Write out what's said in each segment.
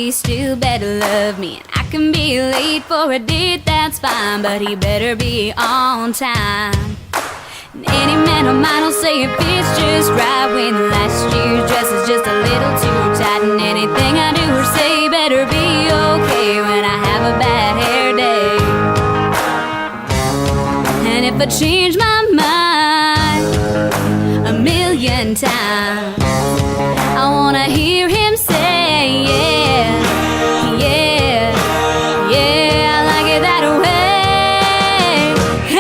he still better love me. And I can be late for a date, that's fine, but he better be on time. And any man of mine will say it fits just right when last year's dress is just a little too tight. And anything I do or say better be okay when I have a bad hair day. And if I change my mind a million times, I wanna hear him say, yeah, yeah, yeah, I like it that way.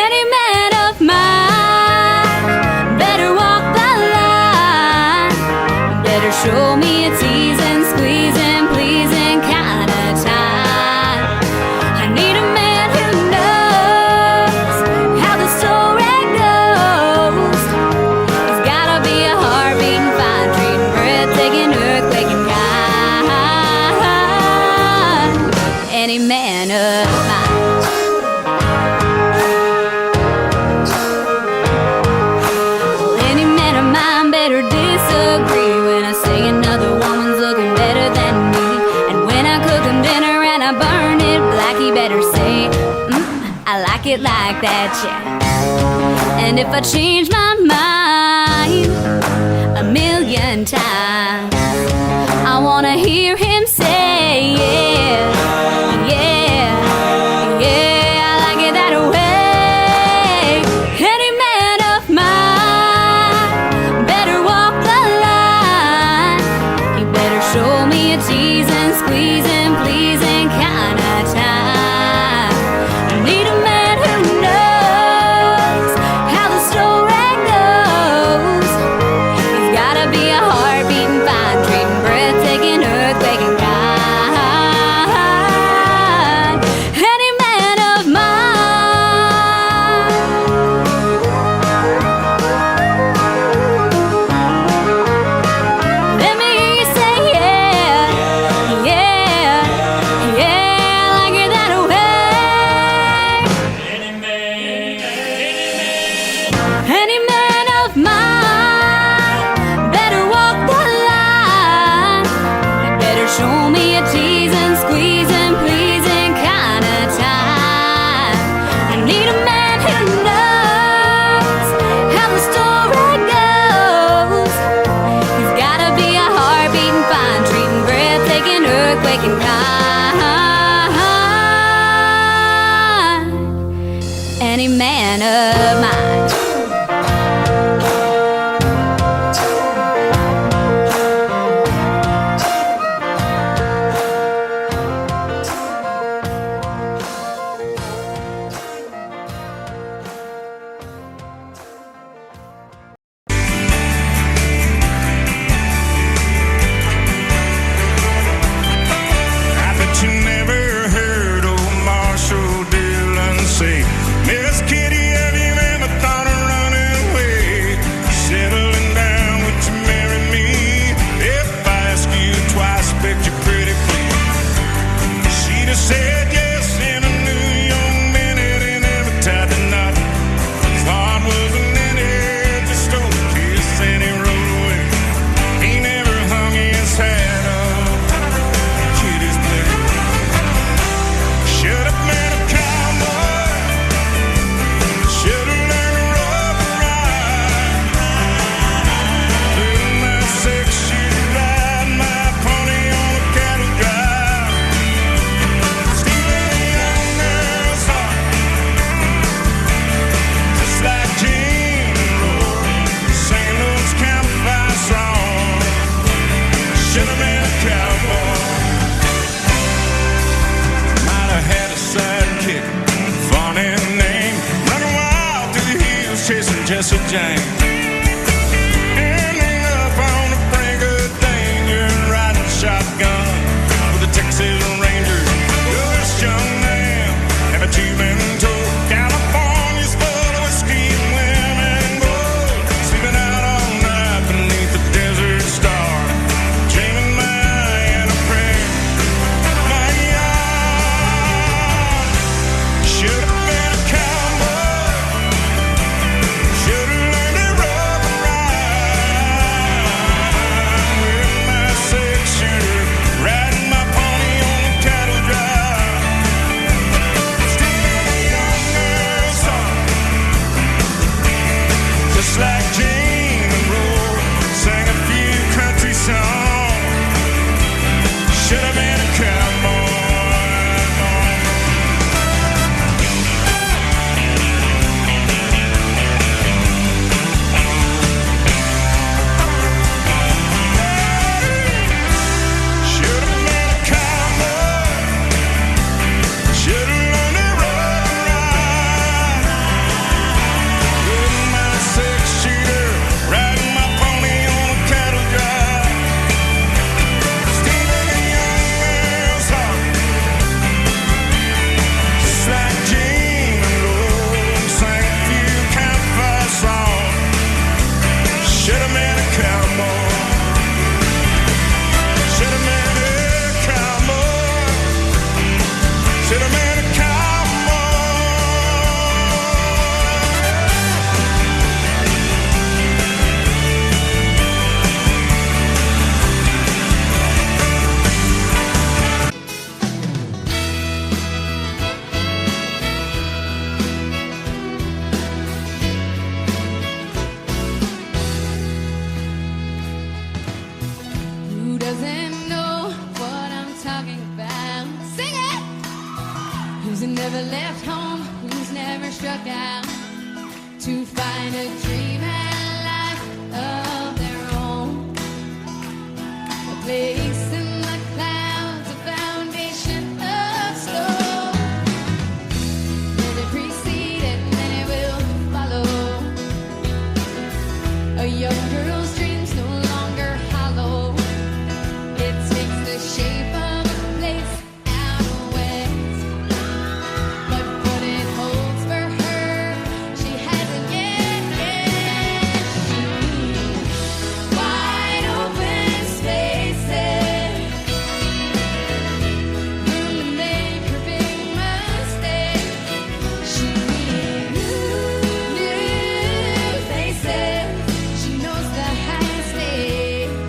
Any man of mine better walk the line, better show me a teasing, squeezing, pleasing kind of time. I need a man who knows how the story goes. He's gotta be a heart-beating, fine, treating, breathtaking, earthquaking kind. Any man of mine. Well, any man of mine better disagree when I say another woman's looking better than me. And when I cook him dinner and I burn it black, he better say, I like it like that, yeah. And if I change my mind a million times, I wanna hear him say, yeah, yeah, yeah, I like it that way. Any man of mine better walk the line. He better show me a teasing, squeezing, pleasing kind of time. I need a man who knows how the story goes. He's gotta be a heart-beating, fine, treating, breathtaking, earthquaking kind. Any man of mine. Let me hear you say, yeah, yeah, yeah, I like it that way. Any man of mine better walk the line. He better show me a teasing, squeezing, pleasing kind of time. I need a man who knows how the story goes. He's gotta be a heart-beating, fine, treating, breathtaking, earthquaking kind. Any man of mine. I bet you never heard old Marshall Dillon say, Miss Kitty, have you ever thought of running away? Settling down, would you marry me? If I ask you twice, bet you pretty please. She'd have said yes in a New York minute and never tied the knot. His heart wasn't in it, just stole a kiss and he rode away. He never hung his hat up. Kitty's place. Should have been a cowboy. Should have learned to rope and ride. Little my 6-shooter ride my pony on a cattle drive. Stealing a young girl's heart, just like Jim Roll. St. Louis campfire song. Should have been a cowboy. Might have had a sidekick, funny name, running wild through the hills chasing Jesse James. Ending up on a pretty good danger and riding shotgun with a Texas Ranger. You're this young man, haven't you been told California's full of whiskey and women and gold? Sleeping out all night beneath the desert star, dreaming Mayan a prayer. Mayan should have been a cowboy. Should have learned to rope struck out to find a dream and life of their own. A place in the clouds, a foundation of stone. Then it precedes and then it will follow. A young girl's dreams no longer hollow. It takes the shape of a place out west. But what it holds for her, she hasn't yet seen. Wide open spaces, room to make her big mistake. She needs new faces. She knows the high stakes.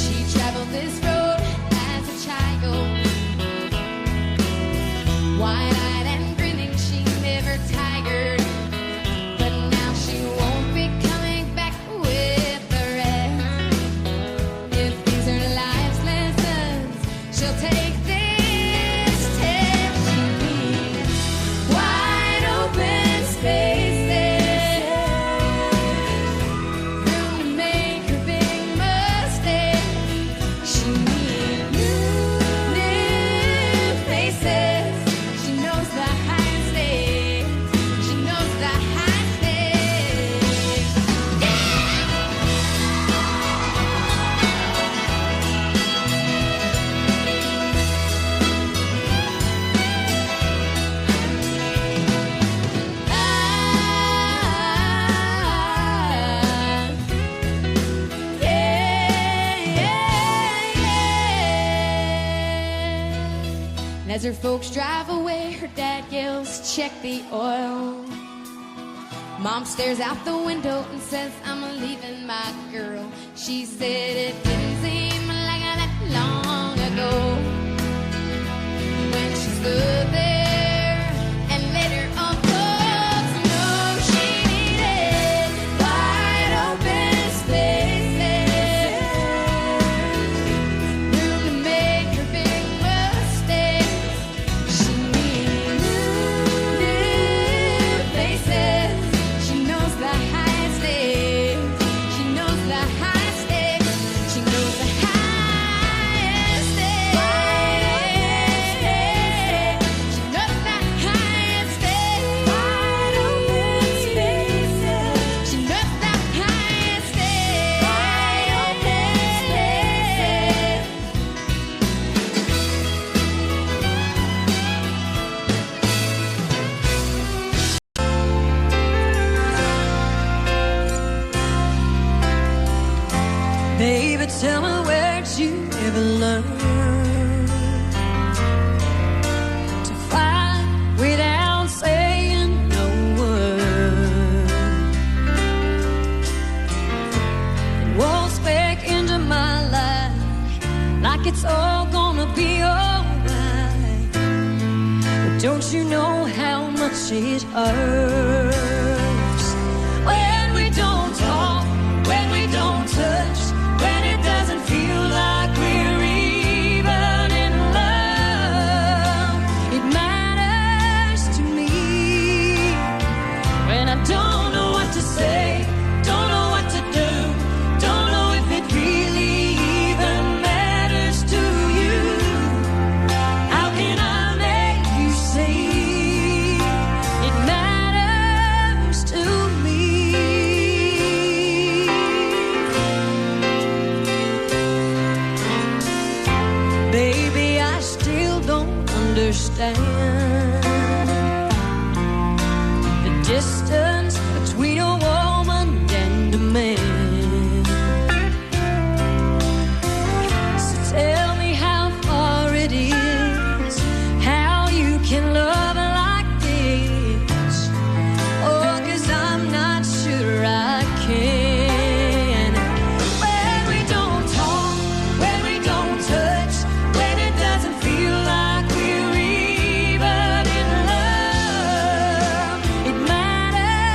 She traveled this road as a child, wide-eyed and grinning, she never tired. But now she won't be coming back with the rest. If these are life's lessons, she'll take this test. She needs wide open spaces, room to make her big mistake. She needs new faces. She knows the high stakes. She knows the high stakes. And as her folks drive away, her dad yells, "Check the oil." Mom stares out the window and says, "I'm leaving my girl." She said it didn't seem like that long ago when she stood there and let her own folks know she needed wide open spaces, room to make her big mistakes. She needs new faces. She knows the high stakes. She knows the high stakes. She knows the highest stakes. She knows the highest stakes. Wide open spaces. She knows the highest stakes. Wide open spaces. Baby, tell me, where'd you ever learn to fight without saying no word? And waltz back into my life like it's all gonna be alright. But don't you know how much it hurts when we don't talk, when we don't touch, when it doesn't feel like we're even in love? It matters to me when I don't know what to say, don't know what to do, don't know if it really even matters to you. How can I make you see it matters to me? Baby, I still don't understand the distance between a woman and a man. So tell me how far it is, how you can love like this. Oh, 'cause I'm not sure I can. When we don't talk, when we don't touch, when it doesn't feel like we're even in love, it matters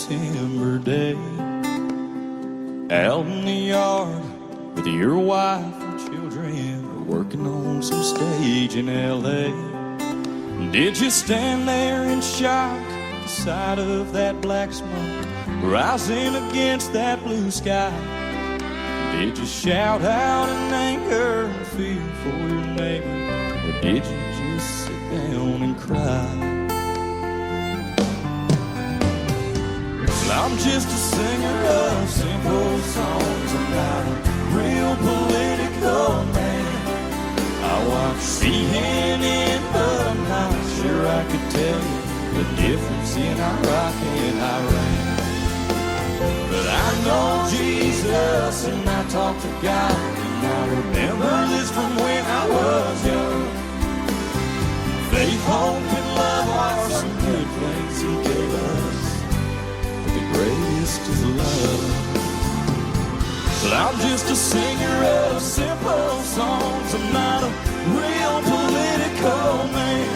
September day. Out in the yard with your wife and children, working on some stage in L.A. Did you stand there in shock at the sight of that black smoke rising against that blue sky? Did you shout out in anger and fear for your neighbor, or did you just sit down and cry? Well, I'm just a singer of simple songs. I'm not a real political man. I watch CNN, but I'm not sure I could tell you the difference in Iraq and Iran. But I know Jesus and I talk to God, and I remember this from when I was young. Faith, hope, and love are some good things He gave us, but the greatest is love. But I'm just a singer of simple songs. I'm not a real political man.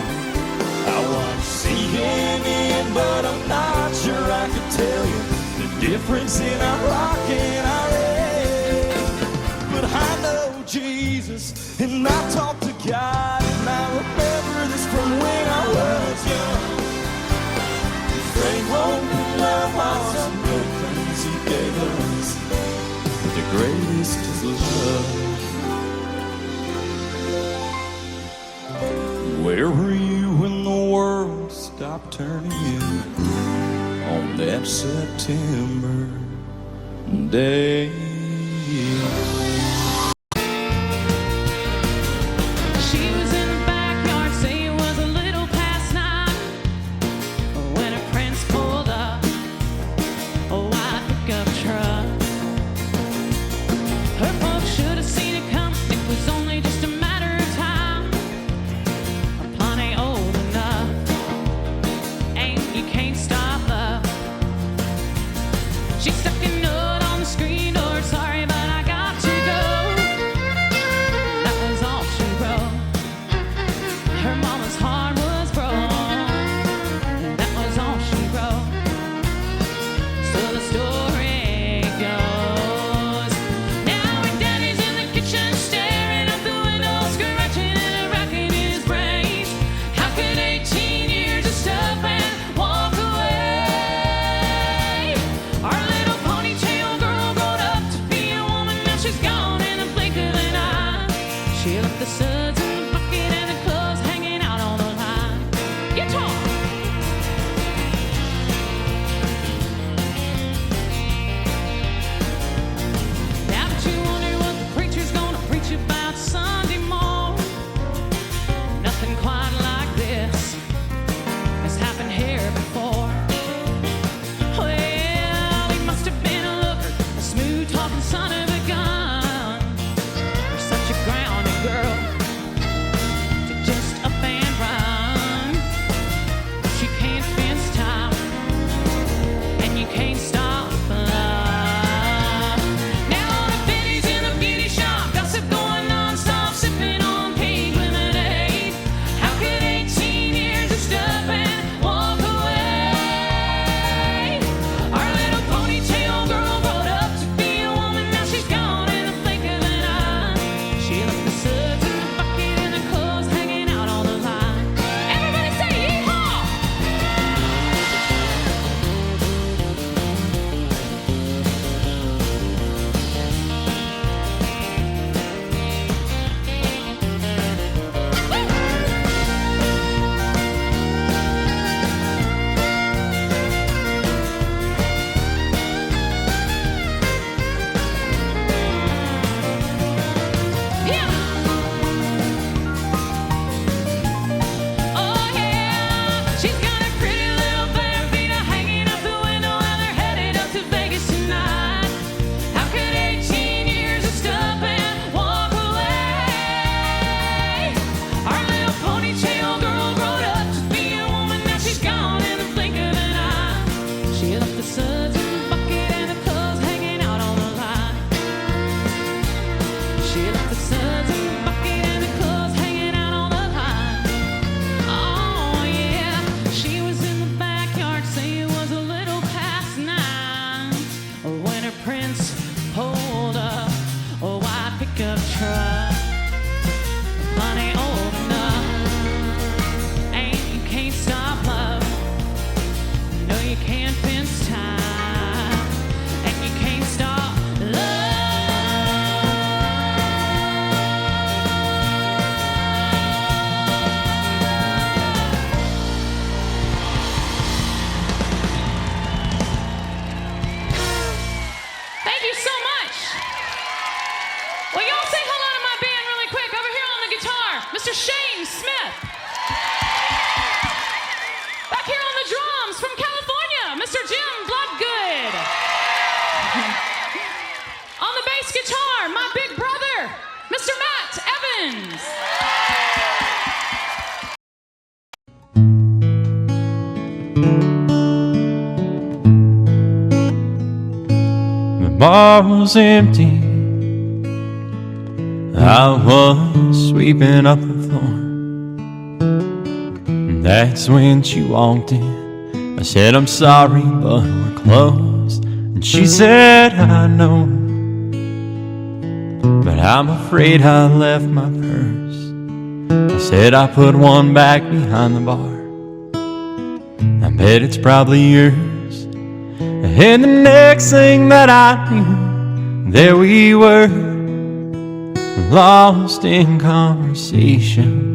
I watch CNN, but I'm not sure I could tell you the difference in Iraq and Iran. But I know Jesus, and I talk to God, and I remember this from when I was young. Faith, hope, and love are some good things He gave us, but the greatest is love. Where were you when the world stopped turning on that September day? She was in the backyard, say it was a little past 9 when her friends pulled up a white pickup truck. Her folks should have seen it come. It was only just a matter of time. I'm plenty old enough, and you can't stop love. She stuck a note on the screen door, friends hold up a white pickup truck. Money old enough, and you can't stop love. No, you can't fence time, and you can't stop love. Thank you so much. Well, y'all say hello to my band really quick. Over here on the guitar, Mr. Shane Smith. Back here on the drums from California, Mr. Jim Bloodgood. On the bass guitar, my big brother, Mr. Matt Evans. The bar was empty. I was sweeping up the floor. And that's when she walked in. I said, I'm sorry, but we're closed. And she said, I know, but I'm afraid I left my purse. I said, I put one back behind the bar. I bet it's probably yours. And the next thing that I knew, there we were, lost in conversation.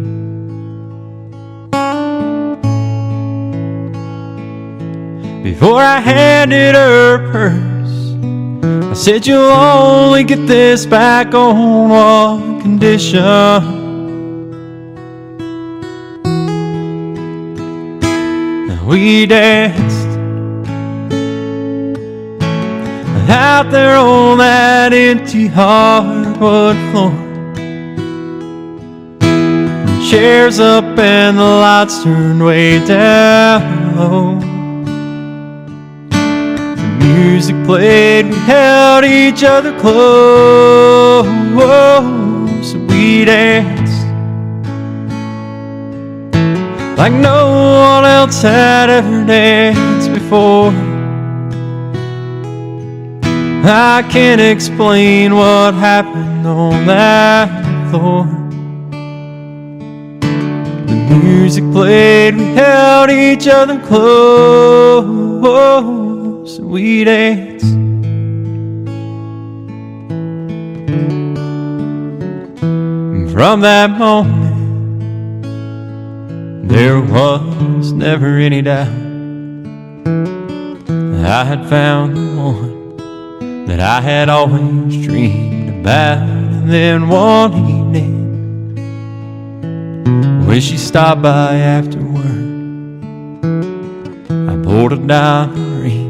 Before I handed her her purse, I said, you'll only get this back on one condition. We danced out there on that empty hardwood floor. The chairs up and the lights turned way down low. The music played, we held each other close. We danced like no one else had ever danced before. I can't explain what happened on that floor. The music played, we held each other close. We danced. And from that moment, there was never any doubt I had found the one that I had always dreamed about. And then one evening, when she stopped by after work, I pulled a diamond ring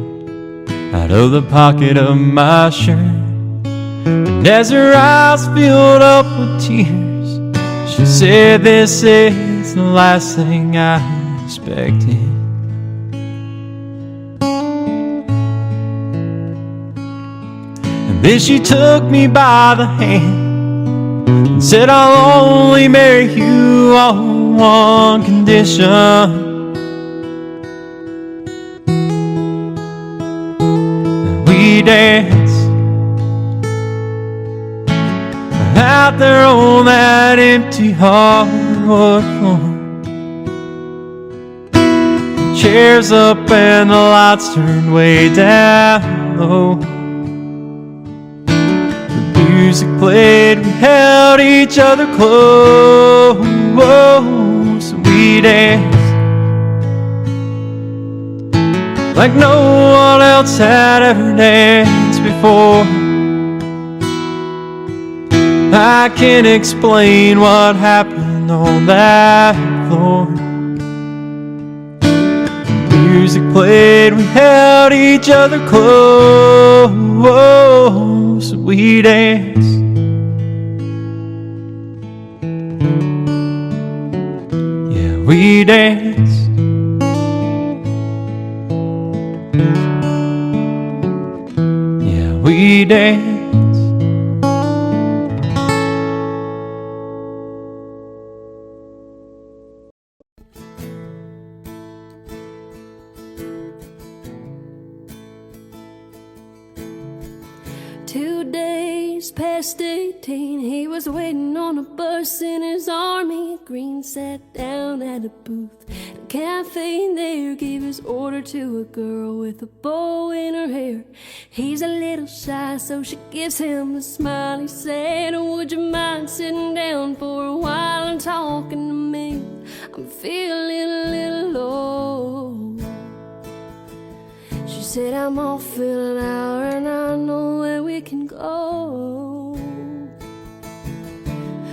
out of the pocket of my shirt. And as her eyes filled up with tears, she said, this is the last thing I expected. And then she took me by the hand and said, I'll only marry you on one condition. And we danced out there on that empty hardwood floor. Chairs up and the lights turned way down low. The music played, we held each other close. We danced like no one else had ever danced before. I can't explain what happened on that floor. The music played, we held each other close. We danced. Yeah, we danced. Yeah, we danced. 2 days past 18, he was waiting on a bus in his army green. Sat down at a booth at a cafe there, gave his order to a girl with a bow in her hair. He's a little shy, so she gives him a smile. He said, would you mind sitting down for a while and talking to me? I'm feeling a little low. She said, I'm off in an hour and I know where we can go.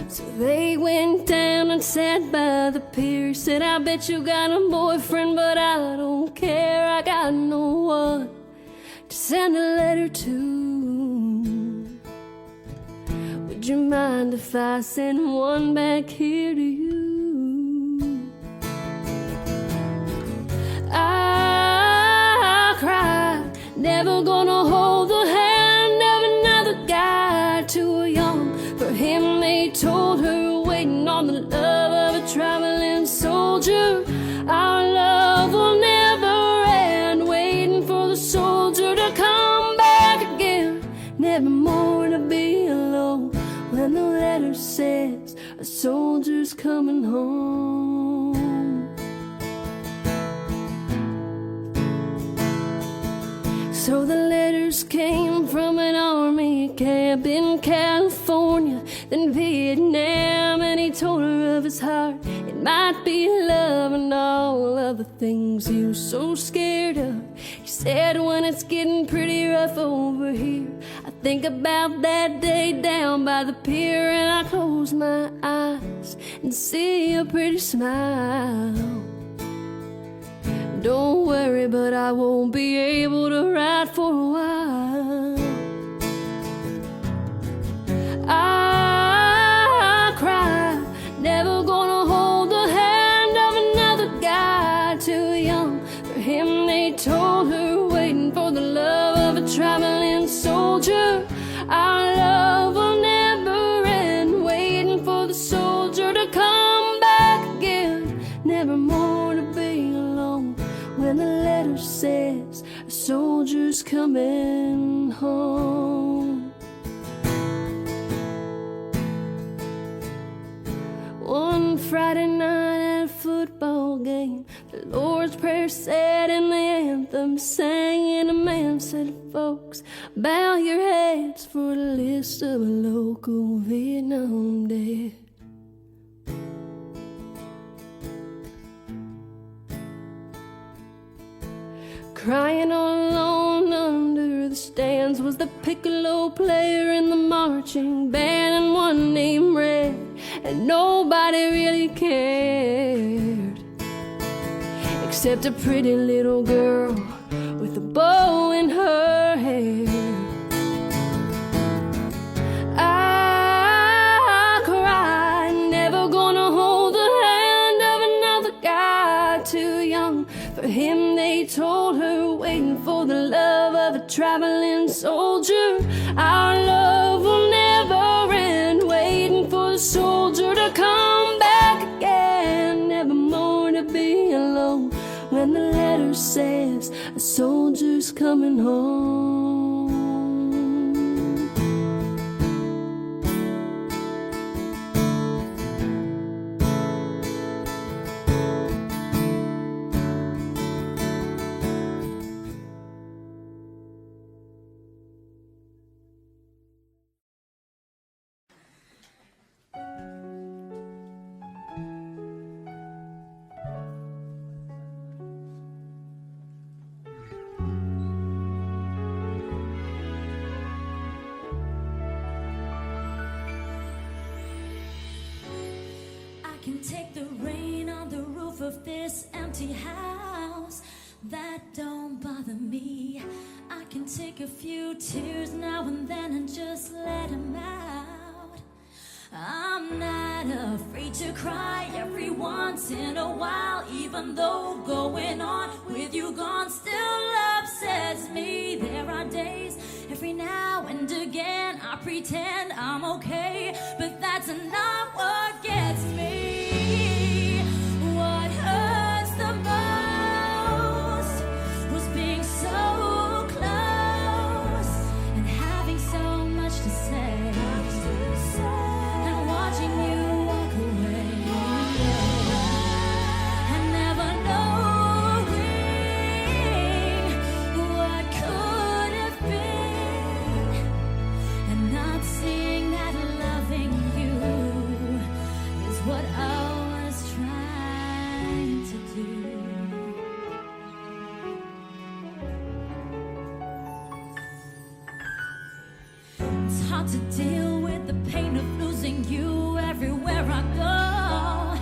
So they went down and sat by the pier. He said, I bet you got a boyfriend, but I don't care. I got no one to send a letter to. Would you mind if I send one back here to you? I cried, never gonna hold the hand of another guy too young for him. They told her, waiting on the love of a traveling soldier. Our love will never end, waiting for the soldier to come back again. Never more to be alone when the letter says a soldier's coming home. So the letters came from an army camp in California, then Vietnam, and he told her of his heart. It might be love and all of the things he was so scared of. He said, when it's getting pretty rough over here, I think about that day down by the pier, and I close my eyes and see a pretty smile. Don't worry, but I won't be able to ride for a while. I cried, never gonna hold the hand of another guy too young for him. They told her, waiting for the love of a traveling soldier. Our love will never end, waiting for the soldier to come back again. Never more to be alone when the letter says a soldier's coming home. One Friday night at a football game, the Lord's Prayer said and the anthem sang, and a man said, folks, bow your heads for the list of a local Vietnam dead. Crying all alone under the stands was the piccolo player in the marching band, and one named Red, and nobody really cared except a pretty little girl with a bow in her hair. I cried, never gonna hold the hand of another guy too young for him. They told her, waiting for the love of a traveling soldier. Our love will never end, waiting for the soldier to come back again. Never more to be alone when the letter says a soldier's coming home. Can take the rain on the roof of this empty house. That don't bother me. I can take a few tears now and then and just let them out. I'm not afraid to cry every once in a while, even though going on with you gone still upsets me. There are days every now and again I pretend I'm okay, but that's not what gets me. What hurts the most was being so close and having so hard to deal with the pain of losing you everywhere I go.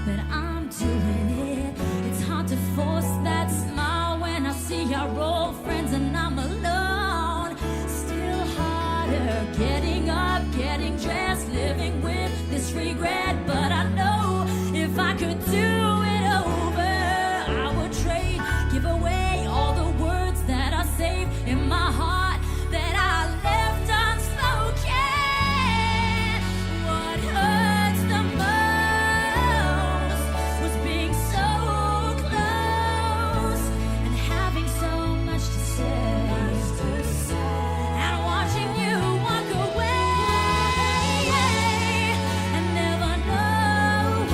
But I'm doing it. It's hard to force that smile when I see our old friends and I'm alone. Still harder getting up, getting dressed, living with this regret. But I know if I could do it over, I would trade, give away all the words that I saved in my heart that I left unspoken. What hurts the most was being so close and having so much to say, and watching you walk away and never knowing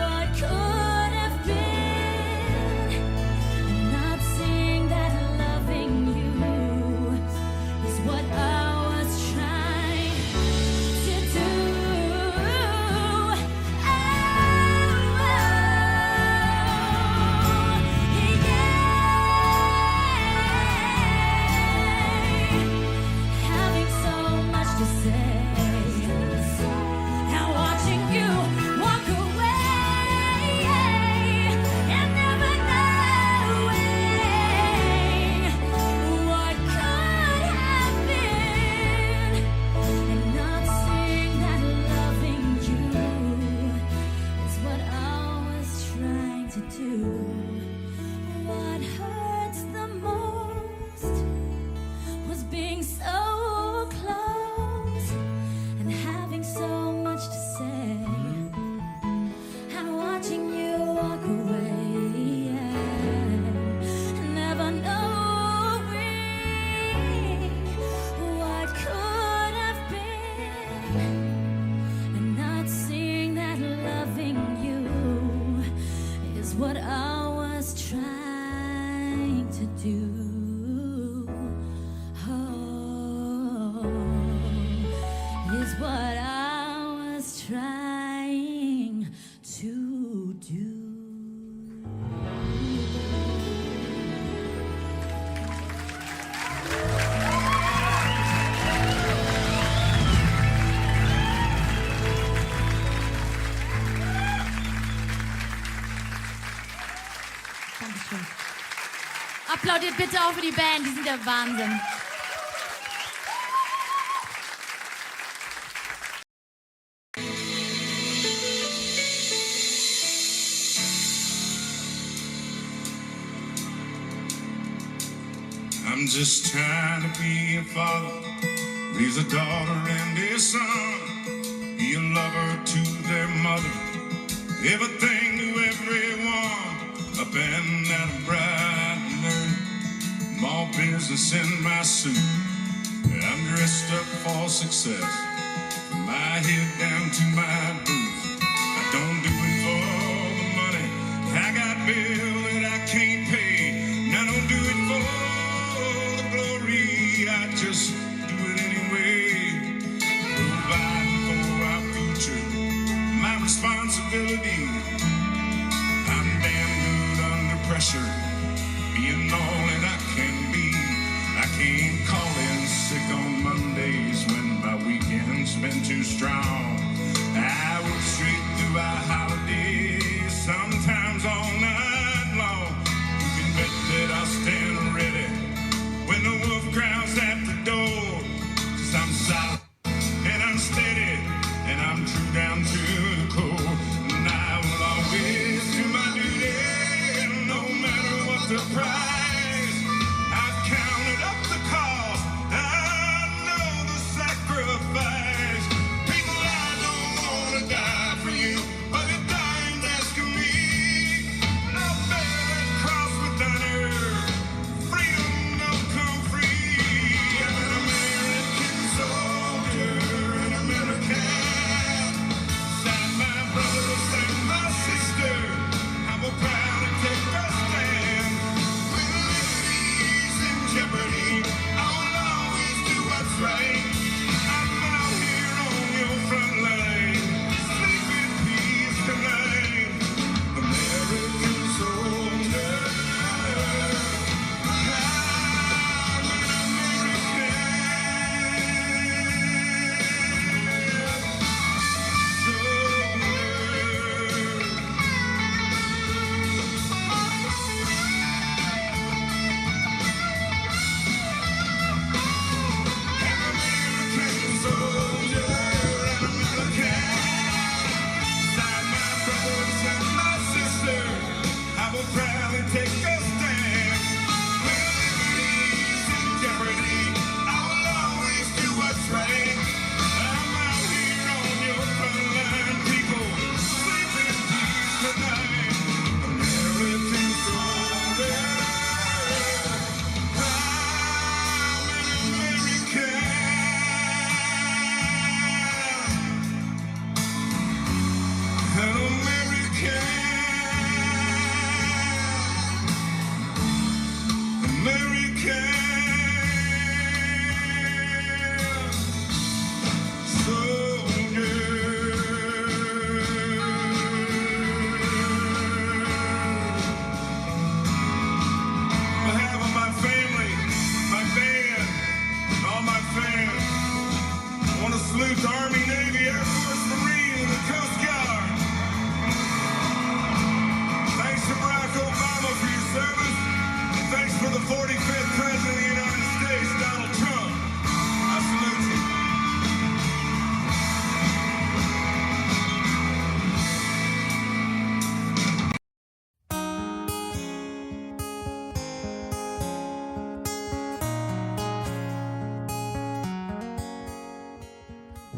what could have been, and not seeing that loving you is what I was trying to do. Having so much to say and watching you walk away and never knowing what could have been, and not seeing that loving you is what I was trying to do. What hurts the most was being so close and having so much to say, and watching you walk away and never knowing what could have been, and not seeing that loving you is what I was trying to do. Oh, is what I was trying to do. Dankeschön. Applaudiert bitte auch für die Band, die sind der Wahnsinn. I'm just trying to be a father, raise a daughter and a son, be a lover to their mother, everything to everyone, up and down a bright and early, more business in my suit. I'm dressed up for success, from my head down to my boots. I don't do it for the money, I got bills that I can't pay, and I don't do it for the glory, I just do it anyway. Providing for our future, my responsibility. I'm damn good under pressure, being all that I can be. I can't call in sick on Mondays when my weekend's been too strong. I work straight through our holidays, sometimes all night long. You can bet that I'll stand ready when the wolf growls at the door. 'Cause I'm solid and I'm steady and I'm true down to the core. And I will always do my duty, no matter what the price. I've counted up the cost, I know the sacrifice. People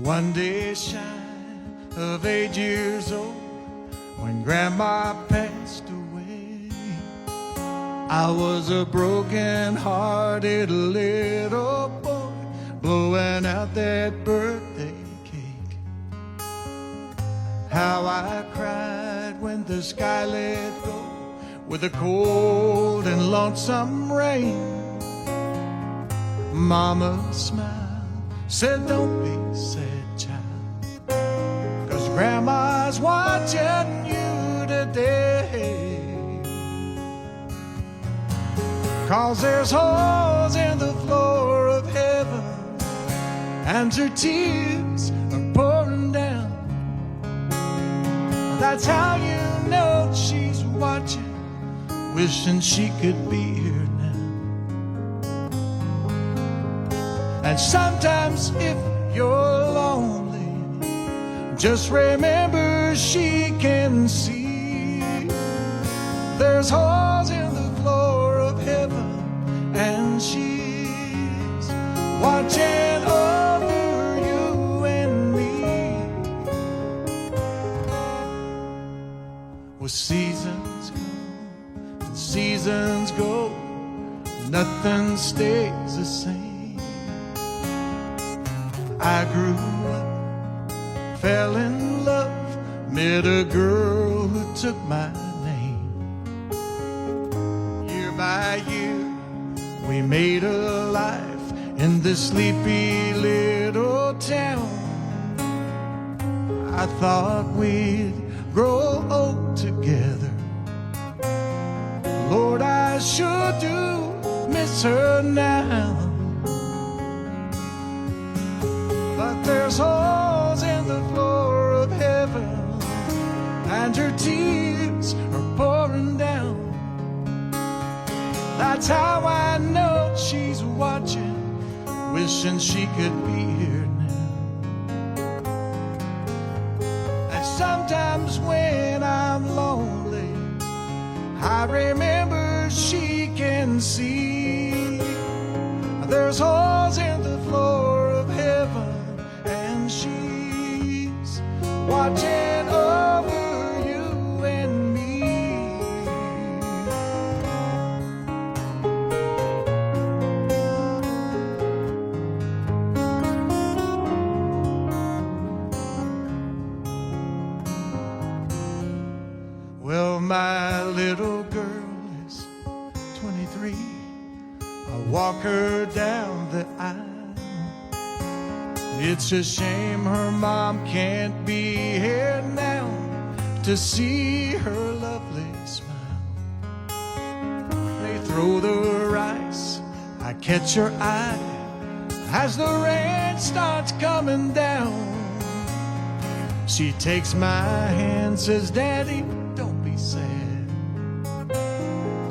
One day shy of 8 years old, when Grandma passed away, I was a broken-hearted little boy blowing out that birthday cake. How I cried when the sky let go with the cold and lonesome rain. Mama smiled, said, "Don't be sad, child, 'cause Grandma's watching you today. 'Cause there's holes in the floor of heaven, and her tears are pouring down. That's how you know she's watching, wishing she could be here now. And sometimes if you're lonely, just remember she can see. There's holes in the floor of heaven, and she's watching over you and me. Well, seasons come and seasons go, nothing stays the same. I grew up, fell in love, met a girl who took my name. Year by year, we made a life in this sleepy little town. I thought we'd grow old together. Lord, I sure do miss her now. But there's holes in the floor of heaven, and her tears are pouring down. That's how I know she's watching, wishing she could be here now. And sometimes when I'm lonely, I remember she can see. There's holes in the floor of heaven, and she's watching over you and me. Well, my little girl is 23. I walk her down the aisle. It's a shame her mom can't be here now to see her lovely smile. They throw the rice, I catch her eye as the rain starts coming down. She takes my hand, says, "Daddy, don't be sad,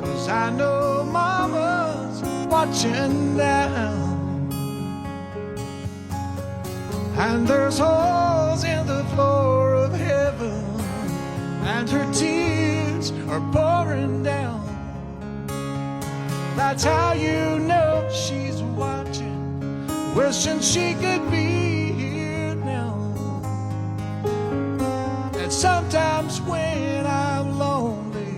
'cause I know Mama's watching now." And there's holes in the floor of heaven, and her tears are pouring down. That's how you know she's watching, wishing she could be here now. And sometimes when I'm lonely,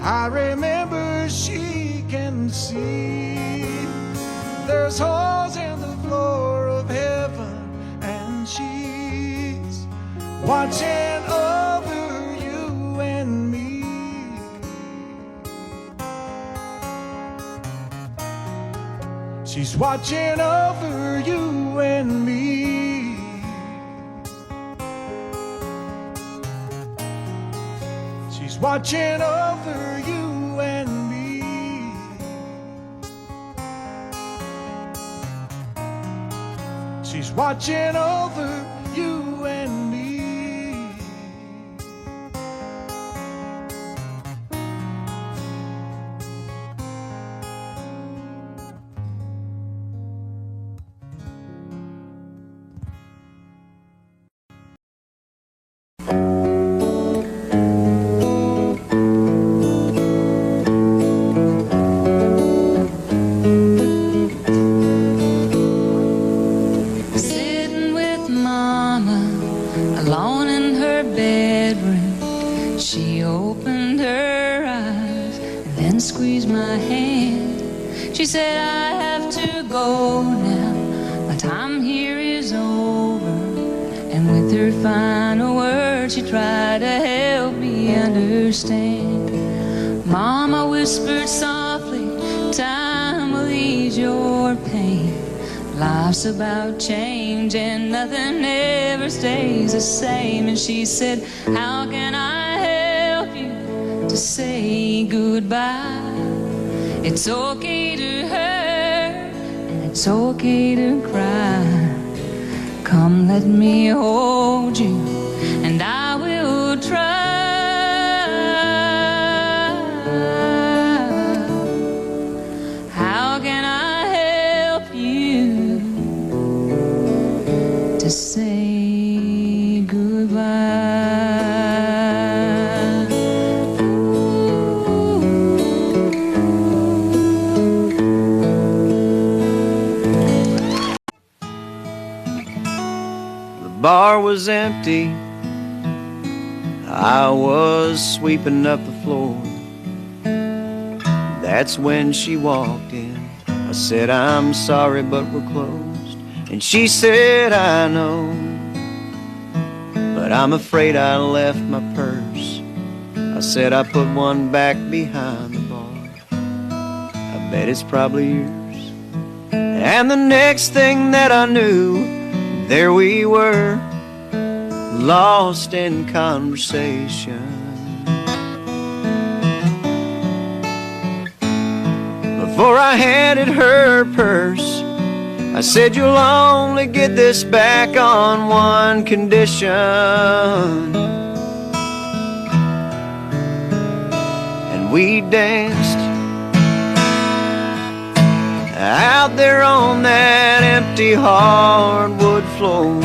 I remember she can see. There's holes in the floor of heaven, and she's watching over you and me. She's watching over you and me. She's watching over you and me. She's watching over you and me. Sitting with to go now. My time here is over. And with her final words, she tried to help me understand. Mama whispered softly, time will ease your pain. Life's about change and nothing ever stays the same. And she said, how can I help you to say goodbye? It's okay to hurt and it's okay to cry. Come, let me hold you, and I will try. How can I help you to say goodbye? The bar was empty. I was sweeping up the floor. That's when she walked in. I said, I'm sorry, but we're closed. And she said, I know, but I'm afraid I left my purse. I said, I put one back behind the bar. I bet it's probably yours. And the next thing that I knew, there we were, lost in conversation. Before I handed her purse, I said, you'll only get this back on one condition. And we danced out there on that empty hardwood floor.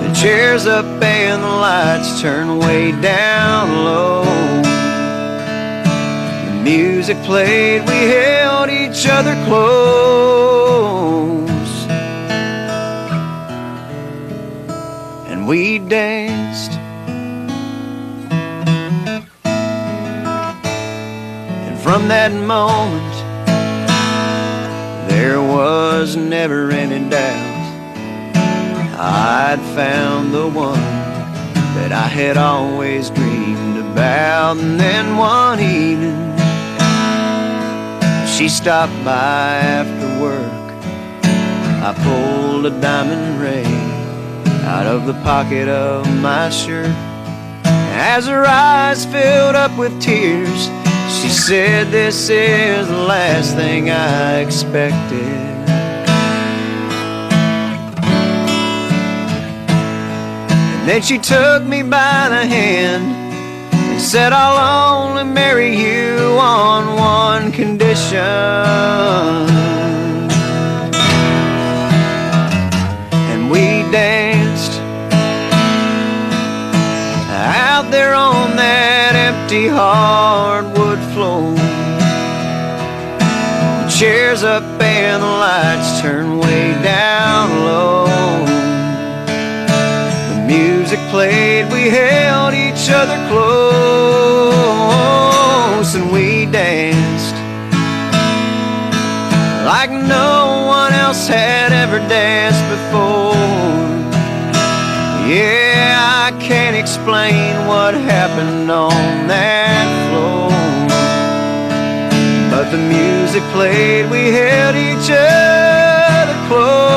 The chairs up and the lights turned way down low. The music played, we held each other close, and we danced. And from that moment, there was never any doubt I'd found the one that I had always dreamed about. And then one evening, she stopped by after work. I pulled a diamond ring out of the pocket of my shirt. As her eyes filled up with tears, she said, this is the last thing I expected. And then she took me by the hand and said, I'll only marry you on one condition. And we danced out there on that empty hardwood floor. The chairs up and the lights turned way down low. The music played, we held each other close, and we danced like no one else had ever danced before. Yeah, I can't explain what happened on that floor, but the music played, we held each other close,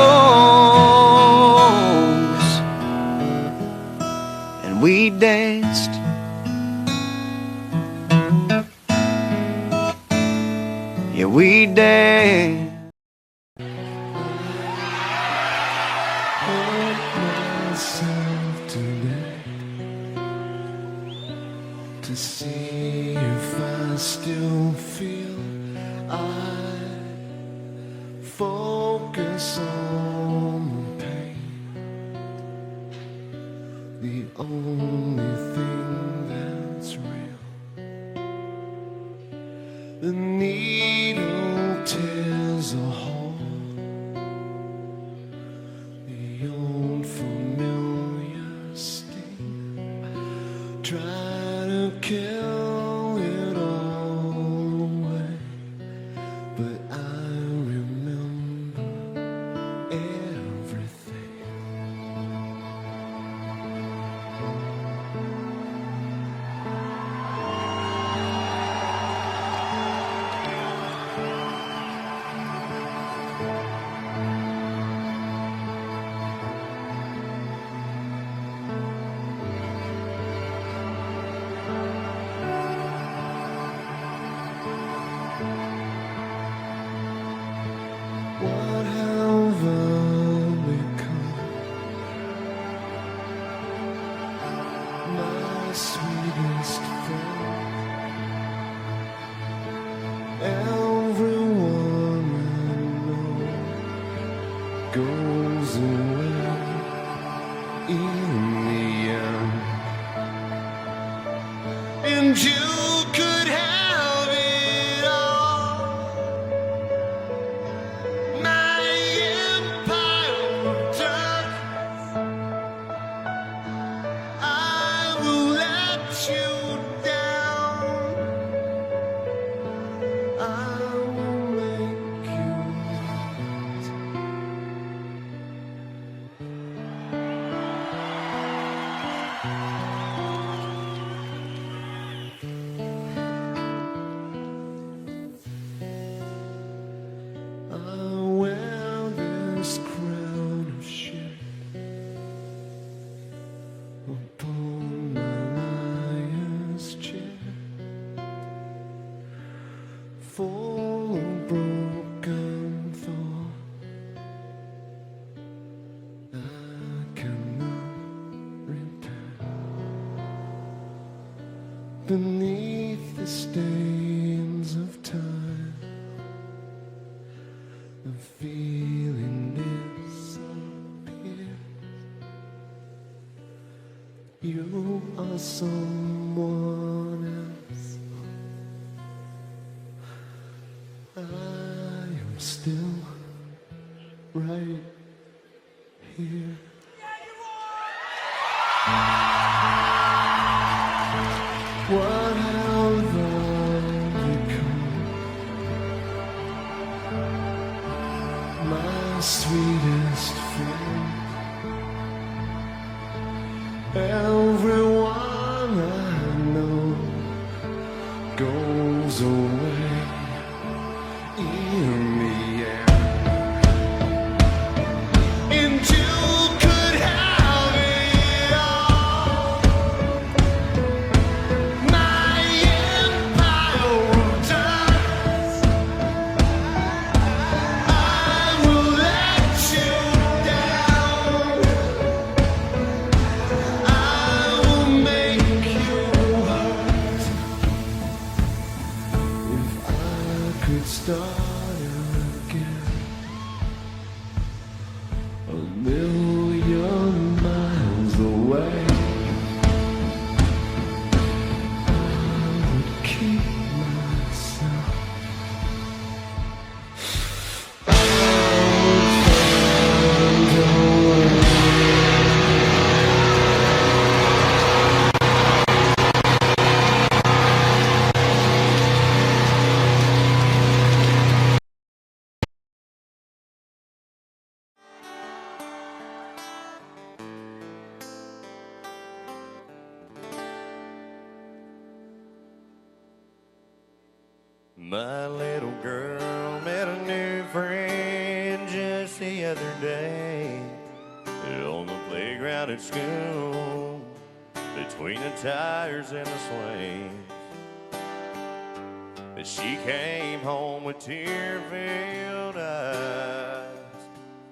and we danced. Yeah, we danced. To see if I still feel I focus on the pain, the only thing that's real. The needle tears a hole, the old familiar sting. Try to kill it all away, but I goes away in the end. And you could have it all. My empire of darkness, I will let you down. I will make you I wear this crown of shit upon my liar's chair, full of broken thought I cannot repair. Beneath the stains of time, the feeling disappears. You are someone else. I am still right here. What have I become? My sweetest friend. Everyone I know goes away in the end. And you could have it all. My empire of darkness, I will let you down. I will make you hurt. If I could start again, a million miles away, I would keep myself. I would find a way. My little girl met a new friend just the other day on the playground at school, between the tires and the swings. But she came home with tear-filled eyes,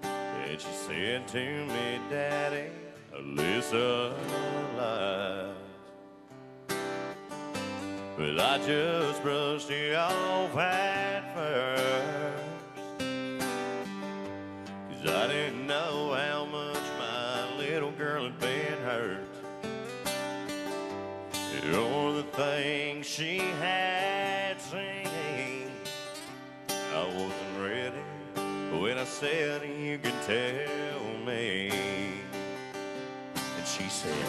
and she said to me, "Daddy, Alyssa lies." But I just brushed it off at first, 'cause I didn't know how much my little girl had been hurt, or the things she had seen. I wasn't ready when I said, "You can tell me." And she said,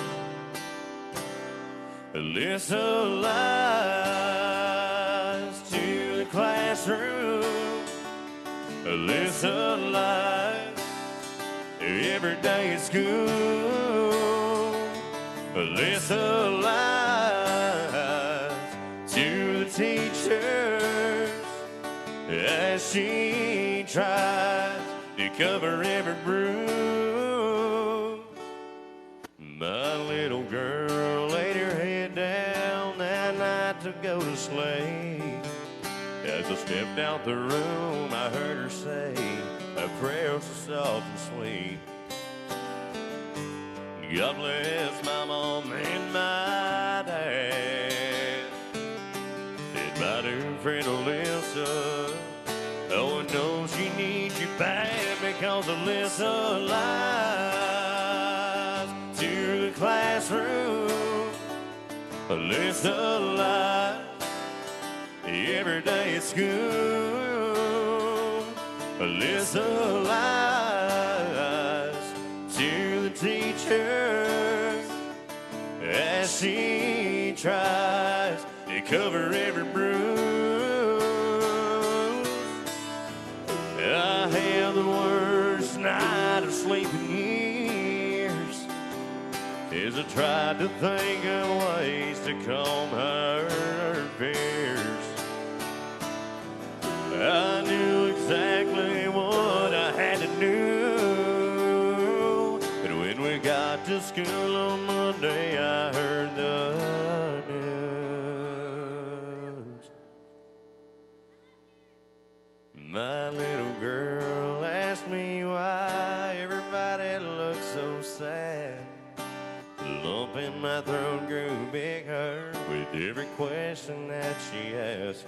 "Alyssa lies to the classroom. Alyssa lies every day at school. Alyssa lies to the teachers as she tries to cover every bruise." My little girl laid her head down that night to go to sleep. As I stepped out the room, I heard her say a prayer so soft and sweet. God bless my mom and my dad, and my new friend Alyssa. Oh, I know know she needs you bad because Alyssa lies to the classroom. Alyssa lies every day at school. Alyssa lies to the teacher as she tries to cover every bruise. I had the worst night of sleep in years as I tried to think of ways to calm her fears. I knew exactly what I had to do, but when we got to school on Monday, I heard the news. My little girl asked me why everybody looked so sad. The lump in my throat grew bigger with every question that she asked,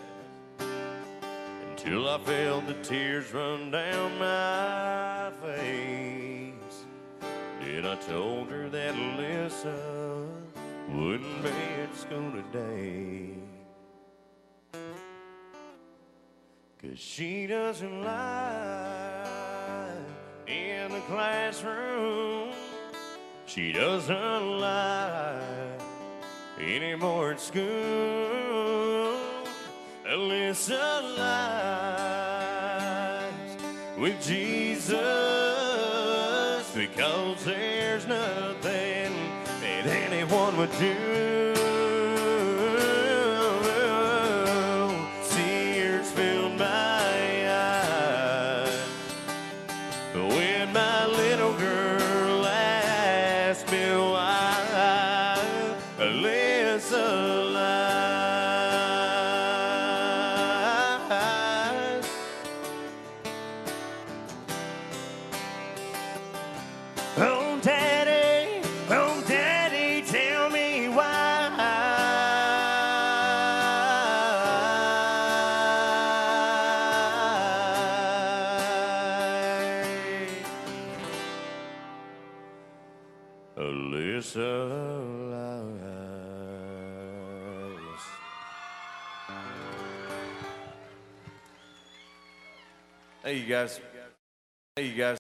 until I felt the tears run down my face. Then I told her that Alyssa wouldn't be at school today, 'cause she doesn't lie in the classroom. She doesn't lie anymore at school. Alyssa lies with Jesus because there's nothing that anyone would do. Tears filled my eyes when my little girl asked me why Alyssa lies. Oh, Daddy, tell me why Alyssa lies. Hey, you guys. Hey, you guys.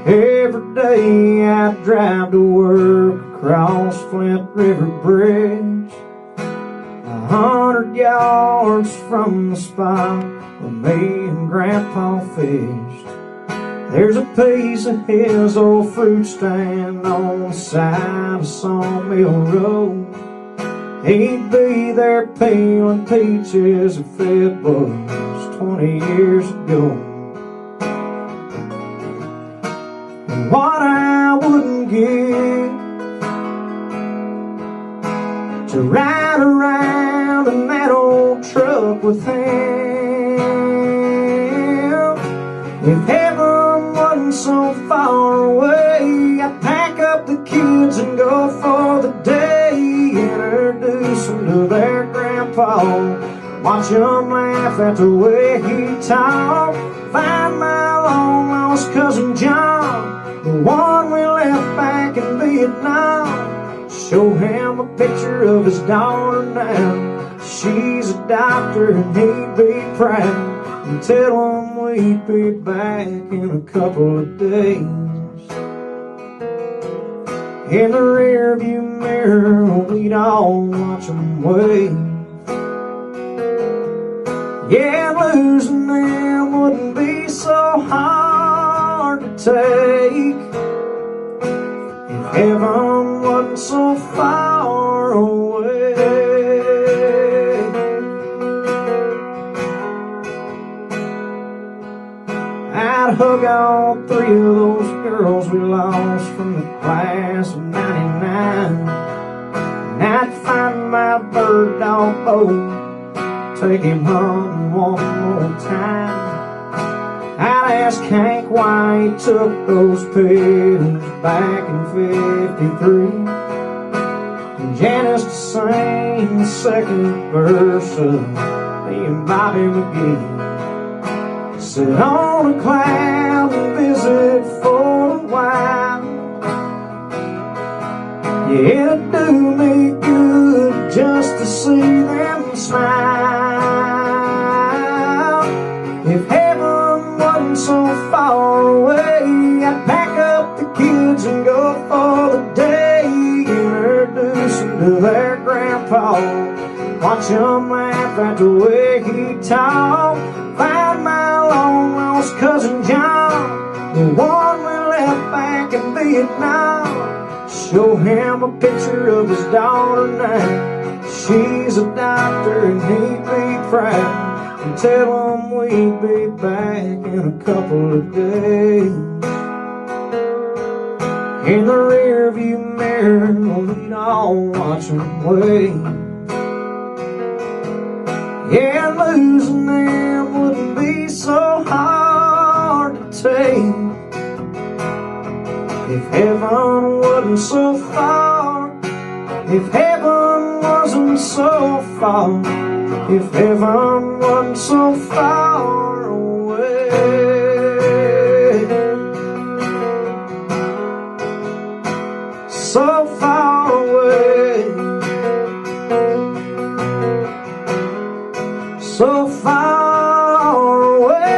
Every day I drive to work across Flint River Bridge, 100 yards from the spot where me and Grandpa fished. There's a piece of his old fruit stand on the side of Sawmill Road. He'd be there peeling peaches if it was 20 years ago. What I wouldn't give to ride around in that old truck with him. If heaven wasn't so far away, I'd pack up the kids and go for the day. Introduce them to their grandpa, watch them laugh at the way he talked. Find my long lost cousin John, the one we left back in Vietnam. Show him a picture of his daughter now. She's a doctor and he'd be proud. And tell him we'd be back in a couple of days. In the rearview mirror, we'd all watch him wave. Yeah, losing them wouldn't be so hard to take if heaven wasn't so far away. I'd hug all three of those girls we lost from the class of '99, and I'd find my bird dog boat, take him hunting one more time. I'd ask Hank why he took those pills back in '53. And Janice to sing the second verse of me and Bobby McGee. Sit on a cloud and visit for a while. Yeah, it'd do me good just to see them smile. If heaven wasn't so far away, I'd pack up the kids and go for the day. Introduce them to their grandpa, watch them laugh at the way he talked. Find my long lost cousin John, the one we left back in Vietnam. Show him a picture of his daughter now. She's a doctor and he'd be proud. And tell him we'd be back in a couple of days. In the rearview mirror, we'd all watch them wait. Yeah, losing them wouldn't be so hard to take. If heaven wasn't so far, if heaven wasn't so far, if heaven wasn't so far away. So far away, so far away.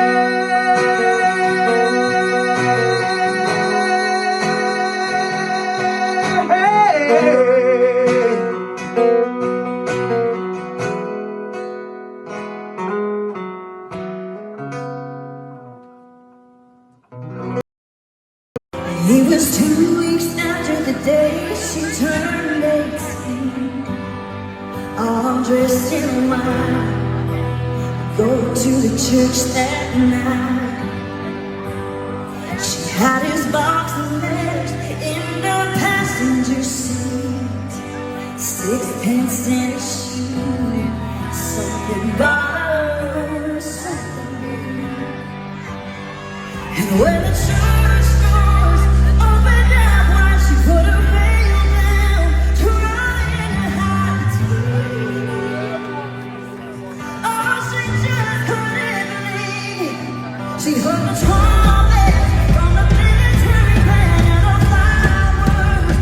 It was 2 weeks after the day she turned 18, all dressed in white, go to the church that night. She had his box of letters in the passenger seat, 6 pence in a shoe, something about her, something. And when the church put her veil down, trying to hide the tears. Oh, she just couldn't believe. She heard the trumpet from the military band and the fireworks.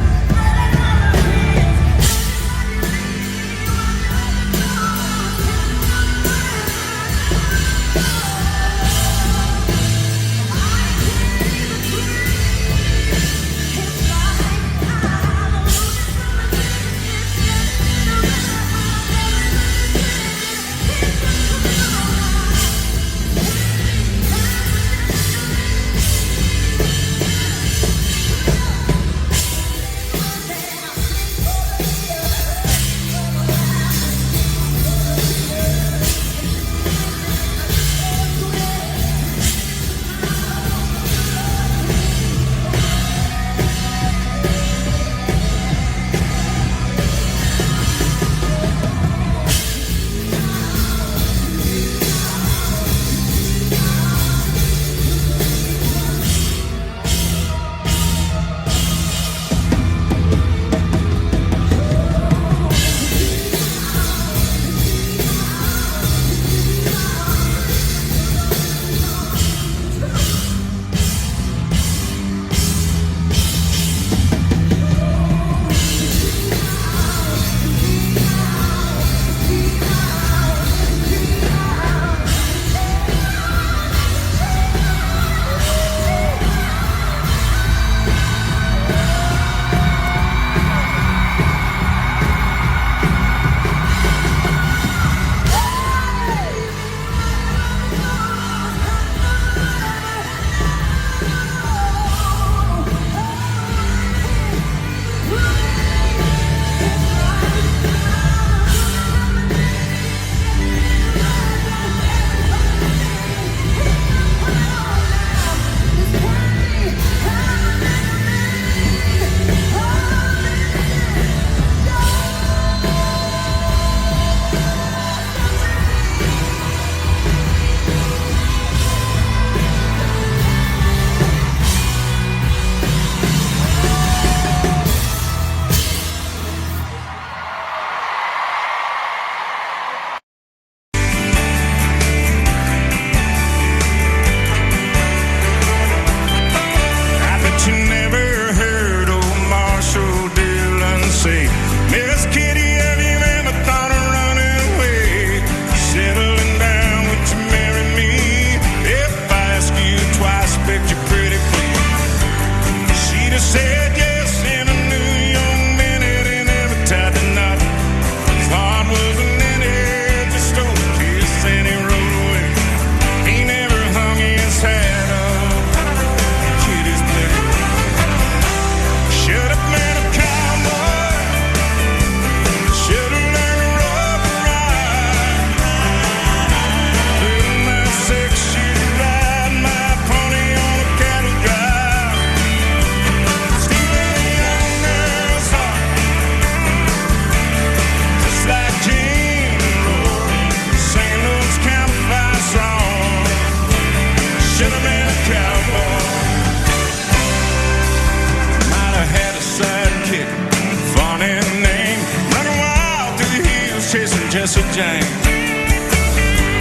Jesse James.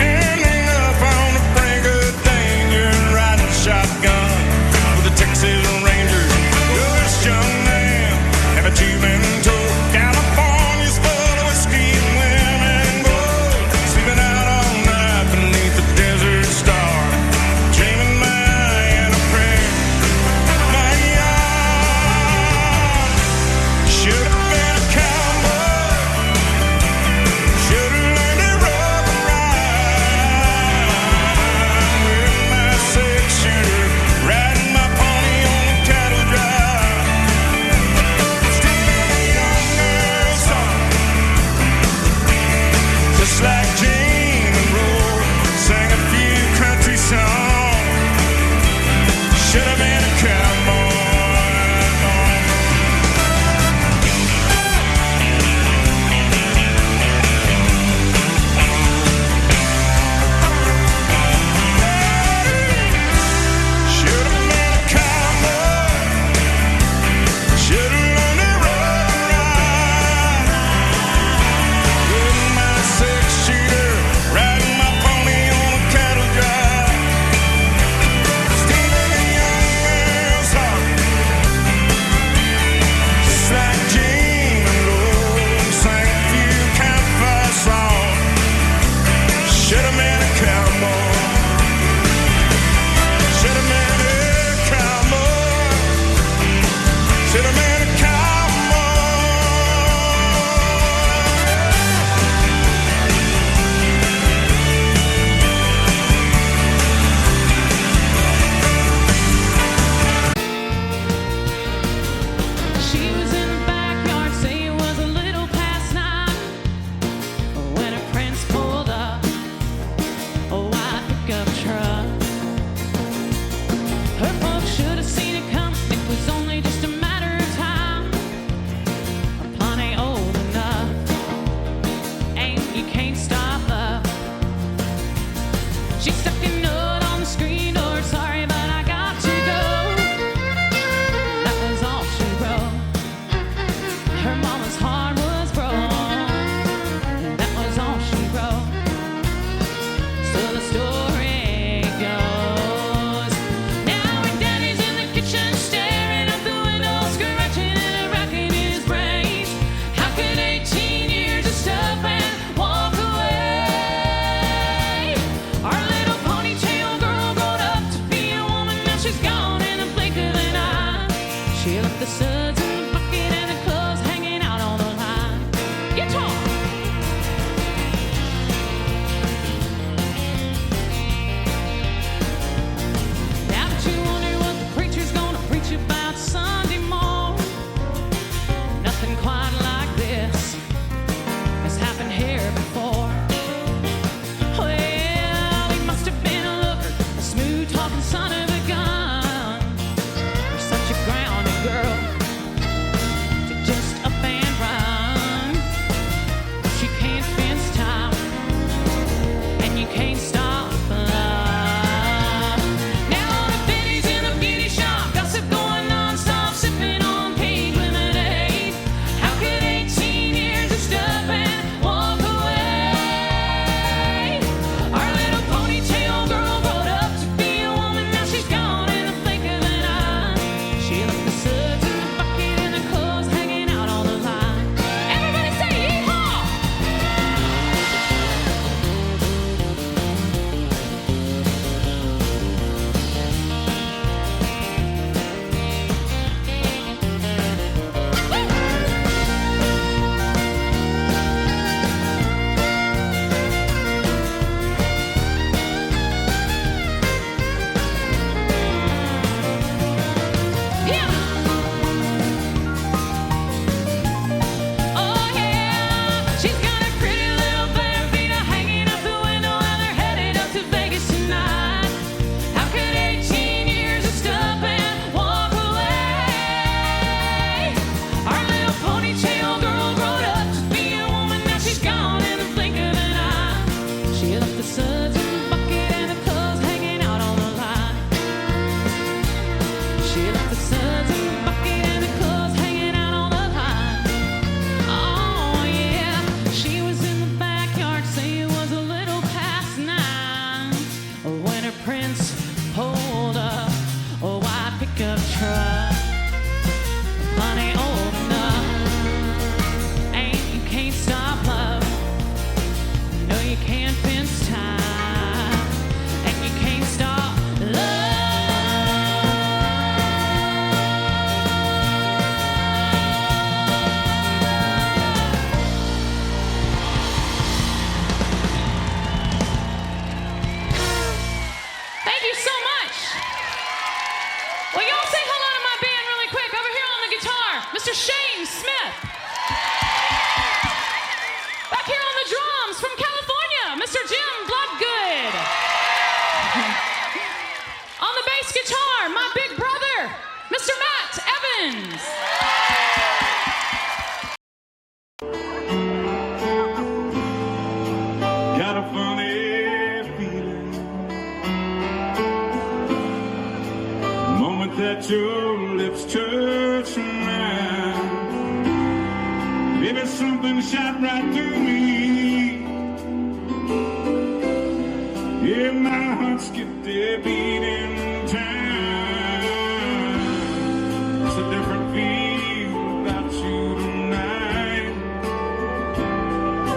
Ending up on the brink of danger and riding shotgun with a Texas Ranger. You're this young man, haven't you been told? California's full of whiskey and women and gold. Sleeping out all night beneath the desert star, dreaming Mariana prayer. My yard should have been a cowboy. Should have learned to rope and ride with my six-shooter, riding my pony on the cattle drive. Stealing a young girl's song, just like Jane and Roll, sang a few country songs. Should have been a cowboy. Should have been a cowboy. Should have learned to rope and ride with my six-shooter, riding my pony on a cattle drive. Stealing a young girl's heart, just like Jane and Rose, sang a few campfire songs. Should have been a cowboy. Should have been a cowboy. Should have been a cowboy. She was in the backyard, say it was a little past 9 when her prince pulled up a white pickup truck. Her folks should have seen it come. It was only just a matter of time. A pun ain't old enough, and you can't stop love. She stuck a note on the screen door, sorry, but I got to go. That was all she wrote. Her mama's heart was broke. That was all she wrote. So the story goes. Now her daddy's in the kitchen, staring out the window, scratching and racking his brains. How could 18 years of stuff and walk away? Our little ponytail girl grown up to be a woman, now she's gone in the blink of an eye. She left the suds in the bucket and the clothes hanging out on the line. Guitar! Now that you wonder what the preacher's gonna preach about Sunday morning, nothing quite like this has happened here before. Well, he must have been a looker, a smooth talking son of a gun, or such a grounded girl Shane Smith. Back here on the drums from California, Mr. Jim Bloodgood. On the bass guitar, my big brother, Mr. Matt Evans. Got a funny feeling the moment that your lips touch mine. Baby, something shot right through me. Yeah, my heart skipped a beat in time. It's a different feel about you tonight.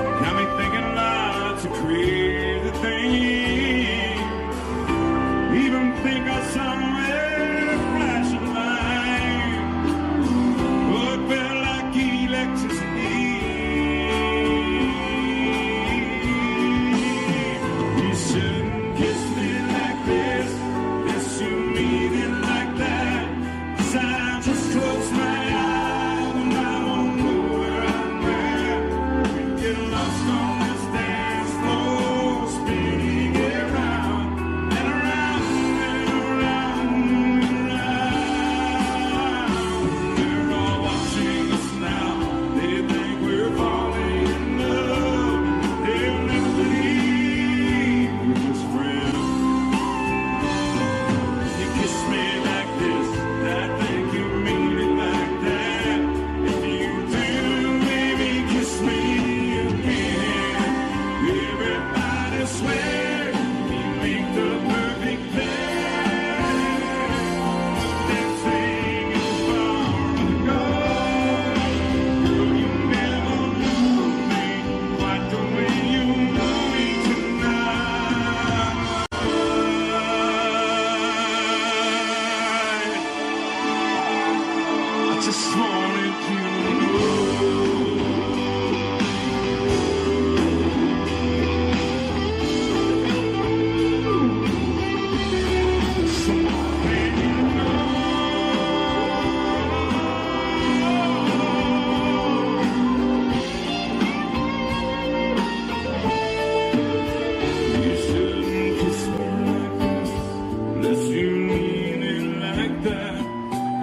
Got me thinking lots of crazy things. Even think I saw a flash of light. Oh, it felt like electricity. You shouldn't kiss me like this. Yes, you mean it like that. 'Cause I just close my eyes and I won't know where I'm at. We get lost on this dance floor, spinning around and around and around and around. They're all watching us now. They think we're falling in love. They'll never believe we're just friends. You kiss me like this, I think you mean it like that. If you do, baby, kiss me again. Everybody swear you make the perfect pair. That thing is far gone. Girl, you never knew me quite the way you know me tonight. I just wanted you to know. You shouldn't kiss me like this, unless you mean it like that.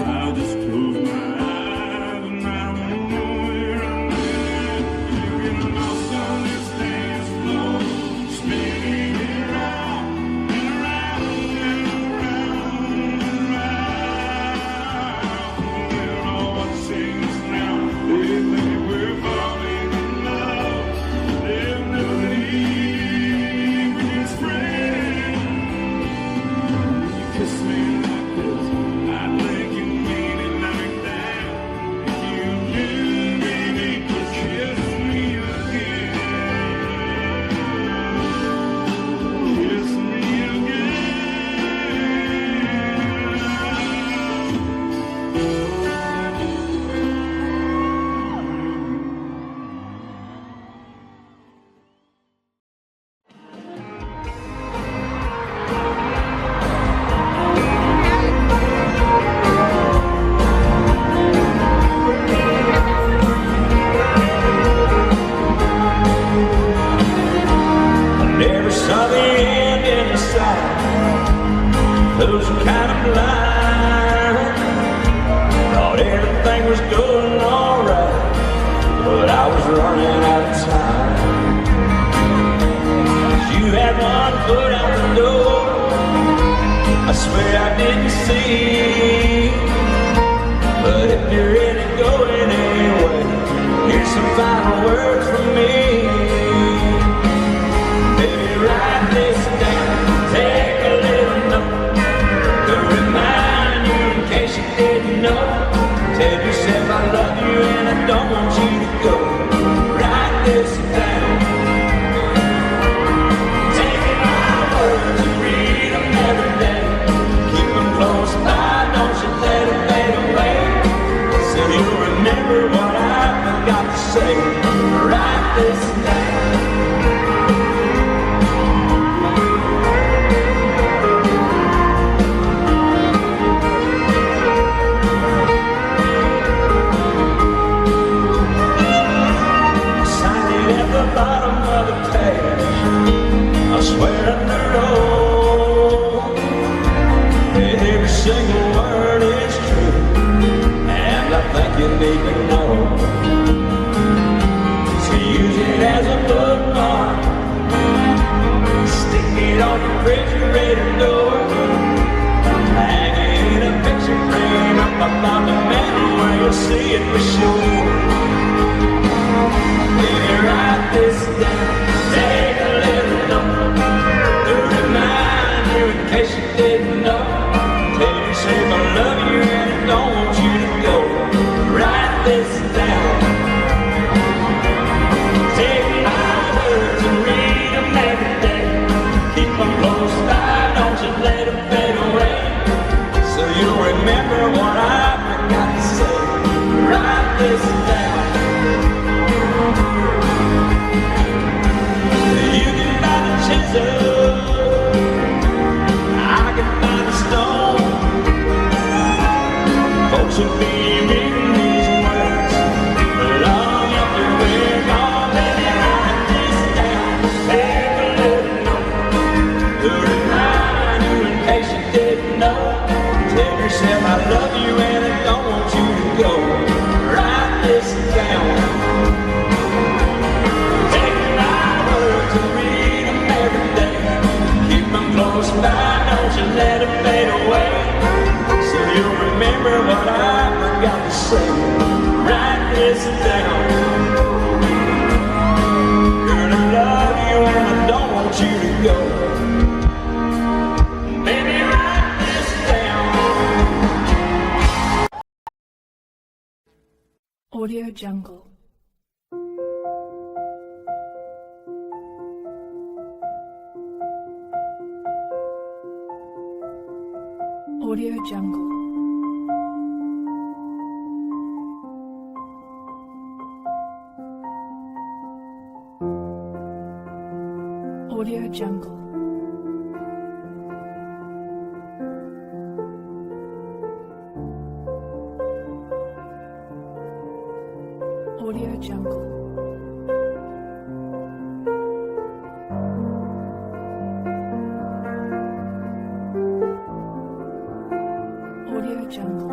I'll just close my eyes and I won't know where I'm at. You get lost on this dance floor, spinning around and around and around and around. They're all watching us now. They think we're falling in love. They'll never leave. We're just friends. You kiss me like this, I think you mean it like that. If you do, baby, just kiss me again. Kiss me again. Never saw the end in the sight. Those were kind of blind. Thought everything was going alright, but I was running out of time. 'Cause you had one foot out the door. I swear I didn't see. But if you're ready to go anyway, here's some final words from me. Baby, write this down, take a little note to remind you in case you didn't know. Tell yourself I love you and I don't want you to go. Write this down. Take my words and read them every day. Keep them close by. single word is true, and I think you need to know. So use it as a bookmark, stick it on your refrigerator door, hang it in a picture frame up above the mantel where you'll see it for sure. Maybe write this down, take a little note to remind you in case you didn't know. Tell yourself I love you and I don't want you to go. Write this down. Take my words and read them every day. Keep them close by, don't you let them fade away. So you'll remember what I forgot to say. Write this down. You can buy the chisel, I can buy the stone. Folks will be reading these words long after we're gone. Baby, write this down. Take a little note to remind you in case you didn't know. Tell yourself I love you and I don't want you to go. Write this down. Take my words and read them every day. Keep them close by, don't you let them fade away. So you'll remember what I forgot to say. Write this down. Girl, I love you and I don't want you to go. Baby, write this down. Audio Jungle. Audio Jungle. Audio Jungle. Audio Jungle. Audio Jungle.